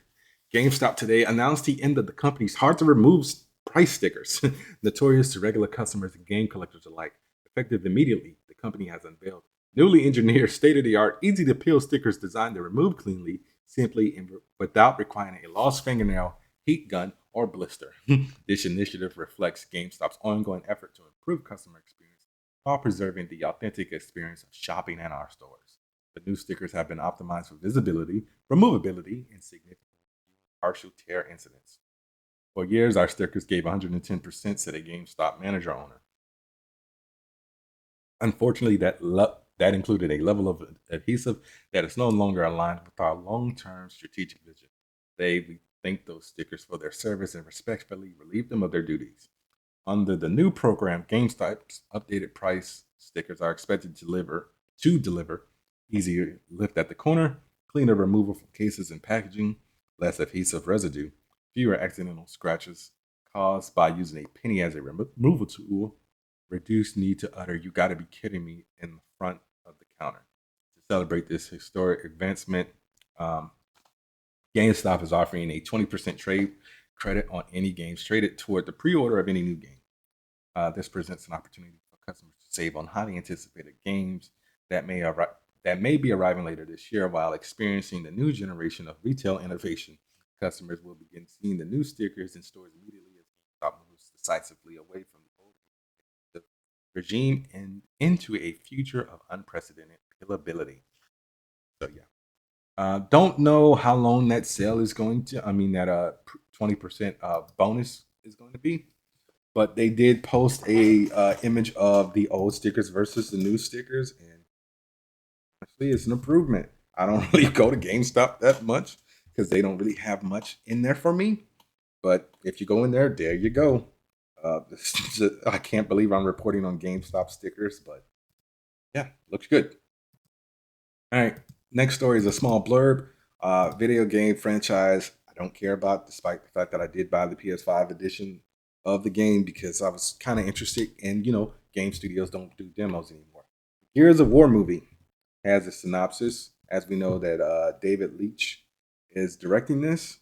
GameStop today announced the end of the company's hard to remove price stickers, notorious to regular customers and game collectors alike. Effective immediately, the company has unveiled newly engineered, state of the art, easy to peel stickers designed to remove cleanly, simply, and without requiring a lost fingernail, heat gun, or blister. This initiative reflects GameStop's ongoing effort to improve customer experience while preserving the authentic experience of shopping at our stores. The new stickers have been optimized for visibility, removability, and significant partial tear incidents. For years, our stickers gave 110%, said a GameStop manager owner. Unfortunately, that included a level of adhesive that is no longer aligned with our long-term strategic vision. We thank those stickers for their service and respectfully relieve them of their duties. Under the new program, GameStop's updated price stickers are expected to deliver easier lift at the corner, cleaner removal from cases and packaging, less adhesive residue, fewer accidental scratches caused by using a penny as a removal tool, reduced need to utter "you gotta be kidding me" in the front of the counter. To celebrate this historic advancement, um, GameStop is offering a 20% trade credit on any games traded toward the pre-order of any new game. This presents an opportunity for customers to save on highly anticipated games that may be arriving later this year. While experiencing the new generation of retail innovation, customers will begin seeing the new stickers in stores immediately as GameStop moves decisively away from the old regime and into a future of unprecedented pillability. So yeah. Don't know how long that sale is going to. I mean, that 20% bonus is going to be. But they did post a image of the old stickers versus the new stickers, and honestly, it's an improvement. I don't really go to GameStop that much because they don't really have much in there for me. But if you go in there you go. I can't believe I'm reporting on GameStop stickers, but yeah, looks good. All right, next story is a small blurb. Video game franchise I don't care about, despite the fact that I did buy the PS5 edition of the game because I was kind of interested. And game studios don't do demos anymore. Gears of War movie has a synopsis. As we know that David Leitch is directing this,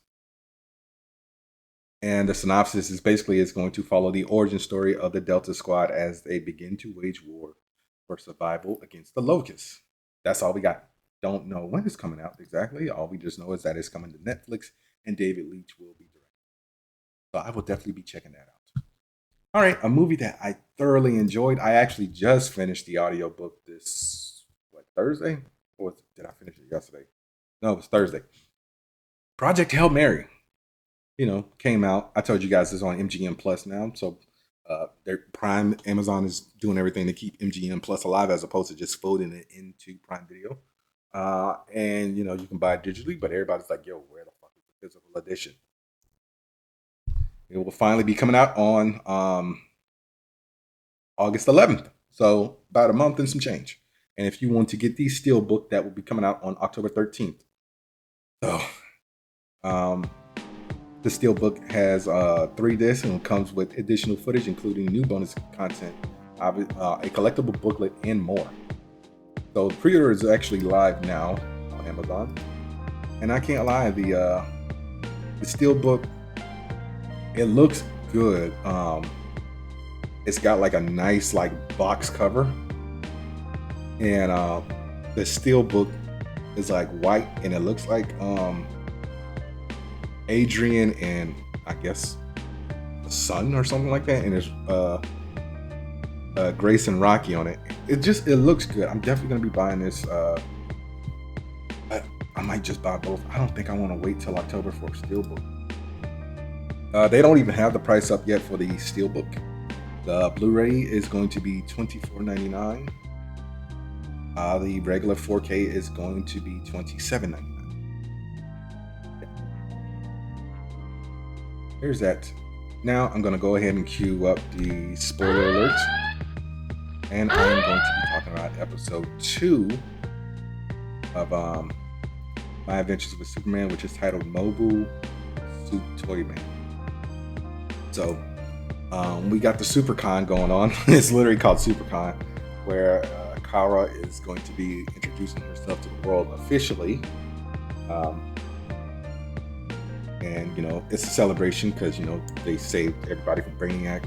and the synopsis is basically it's going to follow the origin story of the Delta Squad as they begin to wage war for survival against the Locusts. That's all we got. Don't know when it's coming out exactly. All we just know is that it's coming to Netflix and David Leitch will be directing. So I will definitely be checking that out. All right, a movie that I thoroughly enjoyed. I actually just finished the audiobook this Thursday? Did I finish it yesterday? No, it was Thursday. Project Hail Mary, came out. I told you guys it's on MGM Plus now. So their Prime, Amazon is doing everything to keep MGM Plus alive as opposed to just folding it into Prime Video. And you can buy it digitally, but everybody's like, yo, where the fuck is the physical edition? It will finally be coming out on August 11th. So about a month and some change. And if you want to get the Steelbook, that will be coming out on October 13th. So the Steelbook has 3 discs and comes with additional footage, including new bonus content, a collectible booklet, and more. So the pre-order is actually live now on Amazon. And I can't lie, the Steelbook, it looks good. It's got like a nice box cover, and the Steelbook is like white, and it looks like Adrian and I guess the sun or something like that, and there's Grace and Rocky on it. It looks good. I'm definitely gonna be buying this. I might just buy both. I don't think I want to wait till October for a Steelbook. They don't even have the price up yet for the Steelbook. The Blu-ray is going to be $24.99. The regular 4K is going to be $27.99. There's that. Now I'm going to go ahead and cue up the spoiler alerts. And I am going to be talking about episode 2 of My Adventures with Superman, which is titled Mobile Suit Toyman. So we got the SuperCon going on. It's literally called SuperCon, where Kara is going to be introducing herself to the world officially. And it's a celebration because they saved everybody from Brainiac.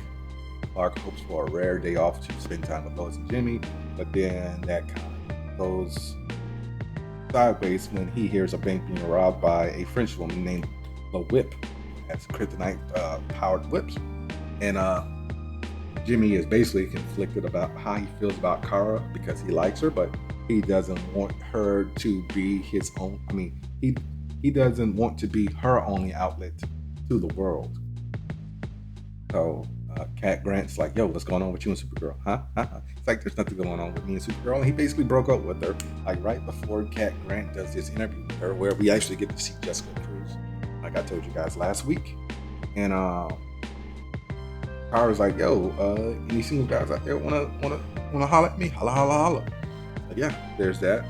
Clark hopes for a rare day off to spend time with Lois and Jimmy, but then that kind of goes sideways when he hears a bank being robbed by a French woman named La Whip, who has kryptonite powered whips. And Jimmy is basically conflicted about how he feels about Kara because he likes her, but he doesn't want her to be his own. I mean, he doesn't want to be her only outlet to the world. So Cat Grant's like, yo, what's going on with you and Supergirl? Huh? It's like, there's nothing going on with me and Supergirl. And he basically broke up with her, like right before Cat Grant does this interview with her, where we actually get to see Jessica Cruz, like I told you guys last week. And Kara's like, yo, any single guys out there wanna holler at me? Holla, holla, holla. But yeah, there's that.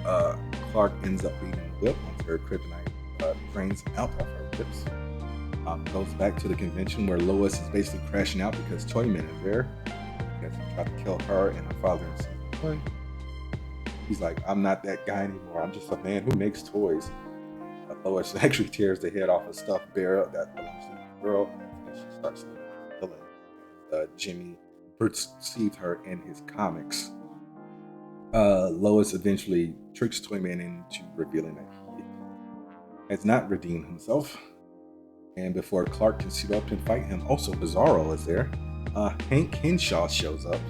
Clark ends up beating the whip once her kryptonite drains out of her whips. Goes back to the convention where Lois is basically crashing out because Toyman is there. Because he tried to kill her and her father in season 1. He's like, I'm not that guy anymore. I'm just a man who makes toys. Lois actually tears the head off a stuffed bear that belongs to the girl, and she starts killing. Jimmy perceived her in his comics. Lois eventually tricks Toyman into revealing that he has not redeemed himself. And before Clark can suit up and fight him, also Bizarro is there. Hank Henshaw shows up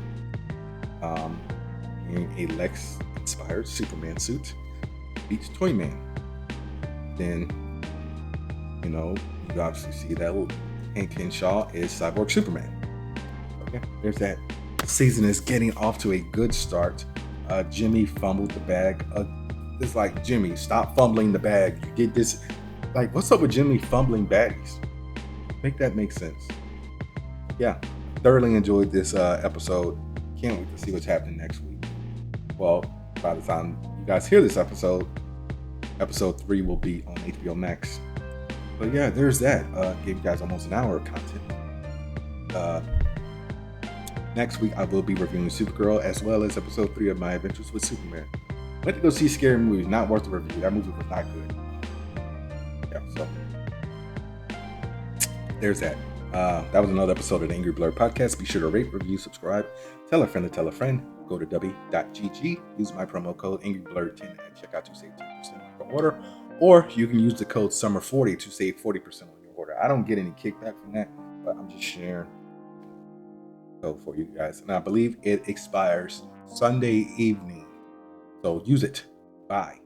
in a Lex-inspired Superman suit, beats Toyman. Then, you obviously see that Hank Henshaw is Cyborg Superman. Okay, there's that. The season is getting off to a good start. Jimmy fumbled the bag. It's like, Jimmy, stop fumbling the bag. You did this. Like, what's up with Jimmy fumbling baddies? Make that make sense. Yeah, thoroughly enjoyed this episode. Can't wait to see what's happening next week. Well, by the time you guys hear this episode 3 will be on HBO Max. But yeah, there's that. Gave you guys almost an hour of content. Next week, I will be reviewing Supergirl as well as episode 3 of My Adventures with Superman. Went to go see scary movies, not worth the review. That movie was not good. Yeah, so there's that. That was another episode of the Angry Blerd podcast. Be sure to rate, review, subscribe, tell a friend to tell a friend. Go to w.gg, use my promo code AngryBlerd10 at checkout to save 10% on your order, or you can use the code SUMMER40 to save 40% on your order. I don't get any kickback from that, but I'm just sharing. code for you guys, and I believe it expires Sunday evening. So use it. Bye.